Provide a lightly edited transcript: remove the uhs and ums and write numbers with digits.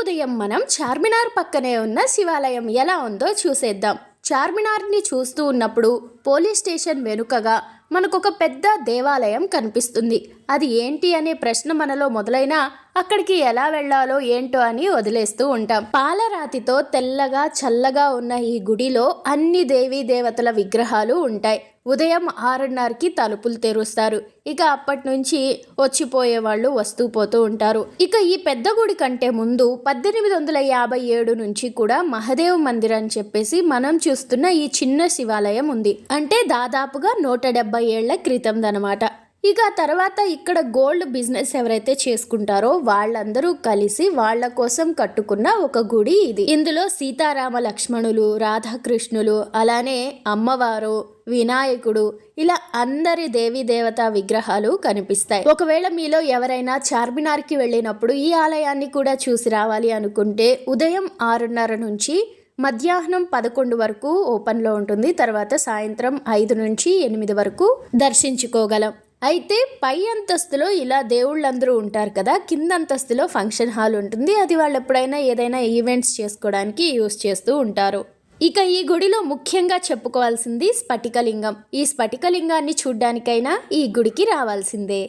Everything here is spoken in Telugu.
ఉదయం మనం చార్మినార్ పక్కనే ఉన్న శివాలయం ఎలా ఉందో చూసేద్దాం. చార్మినార్ని చూస్తూ ఉన్నప్పుడు పోలీస్ స్టేషన్ వెనుకగా మనకొక పెద్ద దేవాలయం కనిపిస్తుంది. అది ఏంటి అనే ప్రశ్న మనలో మొదలైనా అక్కడికి ఎలా వెళ్ళాలో ఏంటో అని వదిలేస్తూ ఉంటాం. పాలరాతితో తెల్లగా చల్లగా ఉన్న ఈ గుడిలో అన్ని దేవీ దేవతల విగ్రహాలు ఉంటాయి. ఉదయం 6:30కి తలుపులు తెరుస్తారు. ఇక అప్పటి నుంచి వచ్చిపోయే వాళ్ళు వస్తూ పోతూ ఉంటారు. ఇక ఈ పెద్ద గుడి కంటే ముందు 1857 నుంచి కూడా మహదేవ్ మందిర్ అని చెప్పేసి మనం చూస్తున్న ఈ చిన్న శివాలయం ఉంది. అంటే దాదాపుగా 170 ఏళ్ల క్రితందనమాట. ఇక తర్వాత ఇక్కడ గోల్డ్ బిజినెస్ ఎవరైతే చేసుకుంటారో వాళ్ళందరూ కలిసి వాళ్ళ కోసం కట్టుకున్న ఒక గుడి ఇది. ఇందులో సీతారామ లక్ష్మణులు, రాధాకృష్ణులు, అలానే అమ్మవారు, వినాయకుడు, ఇలా అందరి దేవీ దేవతా విగ్రహాలు కనిపిస్తాయి. ఒకవేళ మీలో ఎవరైనా చార్మినార్కి వెళ్ళినప్పుడు ఈ ఆలయాన్ని కూడా చూసి రావాలి అనుకుంటే ఉదయం 6:30 నుంచి మధ్యాహ్నం 11 వరకు ఓపెన్లో ఉంటుంది. తర్వాత సాయంత్రం 5 నుంచి 8 వరకు దర్శించుకోగలం. అయితే పై అంతస్తులో ఇలా దేవుళ్ళందరూ ఉంటారు కదా, కింద అంతస్తులో ఫంక్షన్ హాల్ ఉంటుంది. అది వాళ్ళు ఎప్పుడైనా ఏదైనా ఈవెంట్స్ చేసుకోవడానికి యూస్ చేస్తూ ఉంటారు. ఇక ఈ గుడిలో ముఖ్యంగా చెప్పుకోవాల్సింది స్ఫటికలింగం. ఈ స్ఫటికలింగాన్ని చూడ్డానికైనా ఈ గుడికి రావాల్సిందే.